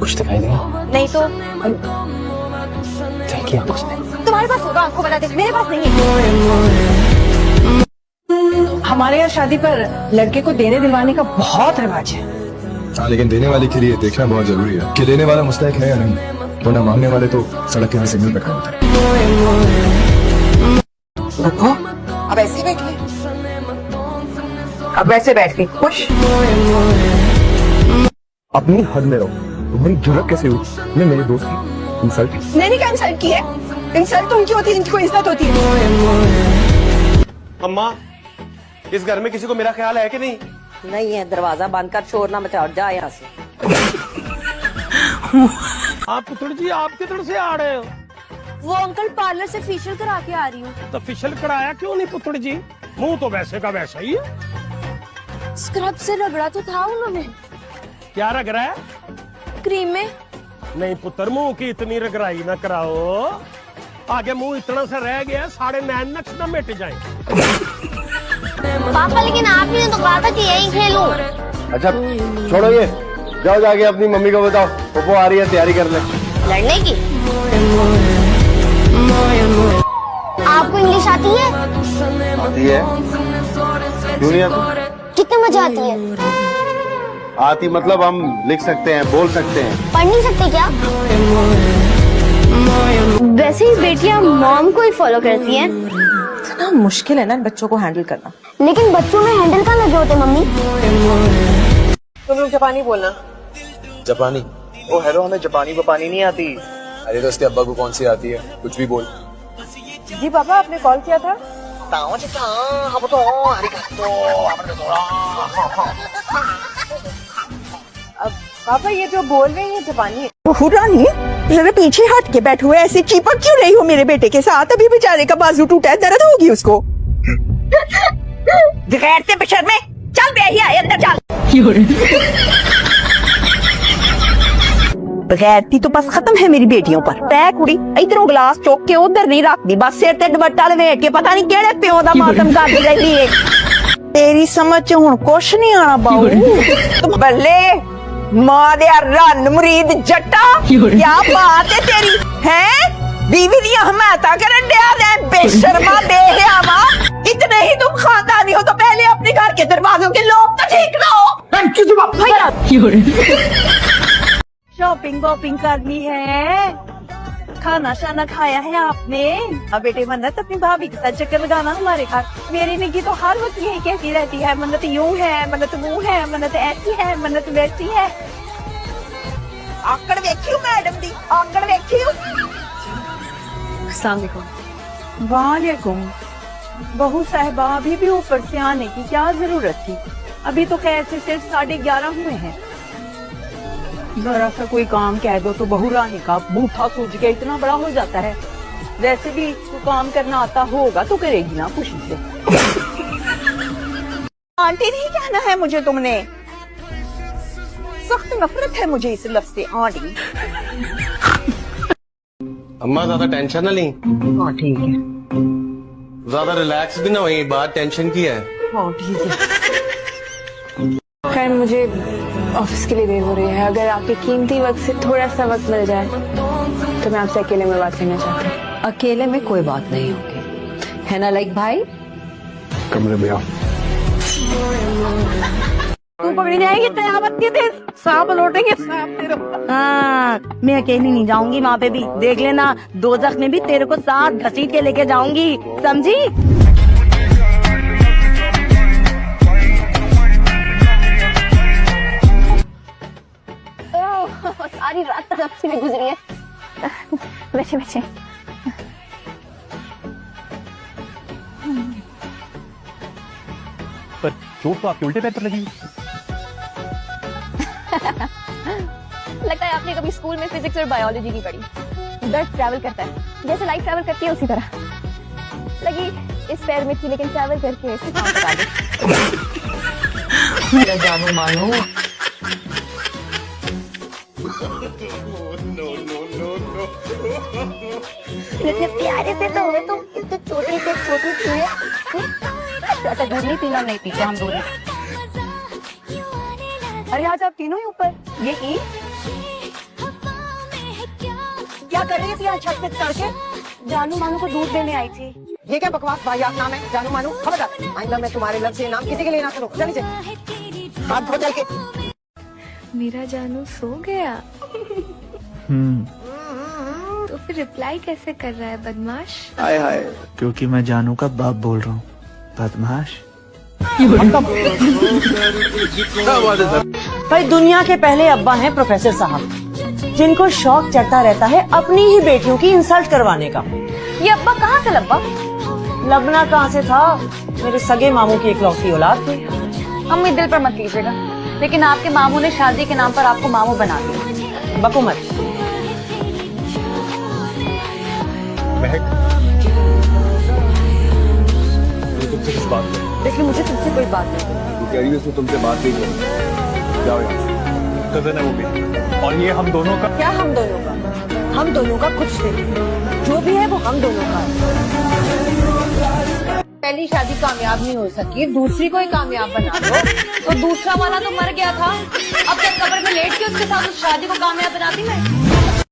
कुछ दिखाई दिया? नहीं तो क्या किया कुछ नहीं? तुम्हारे पास होगा, आपको बता दे, मेरे पास नहीं है। हमारे यहाँ शादी पर लड़के को देने दिलवाने का बहुत रिवाज है। हाँ, लेकिन देने वाले के लिए देखना बहुत जरूरी है कि लेने वाला मुस्तैक है या नहीं, वरना मांगने वाले तो सड़क के सिग्नल पे खड़े होते हैं। रुको, अब ऐसे बैठिए, अब वैसे बैठ के खुश। अपनी हद में रहो। तुम्हारी जुर्रत कैसे हुई तुमने मेरे दोस्त की इंसल्ट? मैंने क्या इंसल्ट की है? इंसल्ट तो उनकी होती है जिनको इज्जत होती है। अम्मा, इस घर में किसी को मेरा ख्याल है कि नहीं? नहीं है, दरवाजा बंद कर, शोर ना मचा, जा यहाँ से। आप पुत्र जी, आप किधर से आ रहे हो? वो अंकल पार्लर से फेशियल करा के आ रही हूँ। तो फेशियल कराया क्यों नहीं पुत्र जी? मुंह तो वैसे का वैसा ही है। स्क्रब से रगड़ा तो था उन्होंने। क्या रग रहा है? क्रीम में। नहीं पुत्र, मुंह की इतनी रगड़ाई ना कराओ, आगे मुंह इतना सा रह गया, साढ़े नैन नक्श न मिट जाए। पापा लेकिन आपने तो कहा था कि यही खेलूं। अच्छा छोड़ो ये, जाओ जाके अपनी मम्मी को बताओ, पप्पो आ रही है, तैयारी कर ले। लड़ने की? आपको इंग्लिश आती है? आती है, क्यों नहीं आती? कितनी मजा आती है? आती मतलब हम लिख सकते हैं, बोल सकते हैं। पढ़ नहीं सकते क्या? वैसे ही बेटियां मॉम को ही फॉलो करती हैं। इतना मुश्किल है ना बच्चों को हैंडल करना। लेकिन बच्चों में हैंडल का लगे होते मम्मी। तुम लोग जापानी बोलना। जापानी? ओ हेलो, हमें जापानी बपानी नहीं आती। अरे तो उसके अब्बा को कौन सी आती है, कुछ भी बोल। जी पापा, आपने कॉल किया था? अब पापा ये जो बोल रही है जापानी है। रानी, जरा पीछे हट के बैठो, ऐसे चिपक क्यों रही हो मेरे बेटे के साथ? अभी बेचारे का बाजू टूटा है, दर्द होगी उसको। बगैर से बेशर्मे, चल बेहिया अंदर चल। बगैरती तो बस खत्म है मेरी बेटियों पर। तै कुड़ी इधरों गिलास चौक के उधर नहीं रखती, बस सिर ते दुपट्टा लपेट के पता नहीं केड़े प्यो दा मातम करदी रहती है। तेरी समझ च हुण कुछ नहीं आना बाऊ। तुम बल्ले मां दे रन मुरीद जट्टा, क्या बात है तेरी है? बीवी दी हमायता करन दिया दे, बेशर्मा बेहयावा। इतने ही तुम खानदानी हो तो पहले अपने घर के दरवाजों के लोग तो ठीक ना हो। शॉपिंग वॉपिंग करनी है, खाना शाना खाया है आपने? अब बेटे मन्नत, अपनी भाभी के साथ चक्कर लगाना हमारे घर। मेरी निकी तो हर वक्त यही कहती रहती है, मन्नत यूं है, मन्नत वो है, मन्नत ऐसी है, मन्नत वैसी है। आकड़ देखियो मैडम दी, आकड़ देखियो। अस्सलाम वालेकुम। वालेकुम। बहू साहिबा, अभी भी ऊपर से आने की क्या जरूरत थी? अभी तो खैर से सिर्फ 11:30 हुए हैं। जरा सा कोई काम कह दो तो बहू रानी का बूथा सूझ के इतना बड़ा हो जाता है। वैसे भी इसको काम करना आता होगा तो करेगी ना खुशी से। आंटी नहीं कहना है मुझे तुमने, सख्त नफरत है मुझे इस लफ्ज से आंटी। अम्मा ज्यादा टेंशन ना ली। हाँ ठीक है, ज्यादा रिलैक्स भी ना हुई, बात टेंशन की है। हाँ ठीक है। खैर, मुझे ऑफिस के लिए देर हो रही है। अगर आपके कीमती वक्त से थोड़ा सा वक्त मिल जाए तो मैं आपसे अकेले में बात करना चाहती हूँ। अकेले में कोई बात नहीं होगी, है ना लाइक भाई? कमरे में आओ। तू पकड़ी जाएगी, कयामत के दिन सांप लौटेंगे, सांप तेरे। हाँ, मैं अकेली नहीं जाऊंगी वहाँ पे भी, देख लेना दोजख में भी तेरे को साथ घसीट के लेके जाऊंगी, समझी? सारी रात तक आपसे में गुजरी है। बैठे बैठे। पर चोट तो आपके उल्टे पैर पर लगी। लगता है आपने कभी स्कूल में फिजिक्स और बायोलॉजी नहीं पढ़ी। ब्लड ट्रैवल करता है, जैसे लाइट ट्रैवल करती है उसी तरह। लगी इस पैर में थी, लेकिन ट्रैवल करके इस पाँव तक आ गई। जानू मानो। इतने प्यारे से तो हुए, तुम इतने छोटे से छोटे हुए। अच्छा दूध नहीं पीना, नहीं पीते हम दूध। अरे आज आप तीनों ही ऊपर, ये की क्या कर रही थी यहाँ छत पे चढ़ के? जानू मानू को दूध देने आई थी। ये क्या बकवास वाहियात नाम है, जानू मानू? खबरदार, आइंदा मैं तुम्हारे लफ्ज़ ये नाम किसी के लिए ना सुनो। चल नीचे, हाथ धो चल के। मेरा जानू सो गया। तो फिर रिप्लाई कैसे कर रहा है बदमाश? हाय हाय क्योंकि मैं जानू का बाप बोल रहा हूँ, बदमाश। भाई दुनिया के पहले अब्बा हैं प्रोफेसर साहब, जिनको शौक चढ़ता रहता है अपनी ही बेटियों की इंसल्ट करवाने का। ये अब्बा कहाँ से लब्बा? लबना कहाँ से था, मेरे सगे मामू की इकलौती औलाद थी। अम्मी दिल पर मत लीजिएगा, लेकिन आपके मामू ने शादी के नाम पर आपको मामू बना दिया। बको मत। महक, मुझे तुमसे कुछ बात करनी है। देखिए मुझे तुमसे कोई बात नहीं। तू कह रही है उसने तुमसे बात नहीं की, जाओ यहाँ से। कजन है वो भी, और ये हम दोनों का। क्या हम दोनों का? हम दोनों का कुछ नहीं, जो भी है वो हम दोनों का है। पहली शादी कामयाब नहीं हो सकी, दूसरी को ही कामयाब बना दो। तो दूसरा वाला तो मर गया था, अब तक कब्र में लेट के उसके साथ उस शादी को कामयाब बनाती मैं।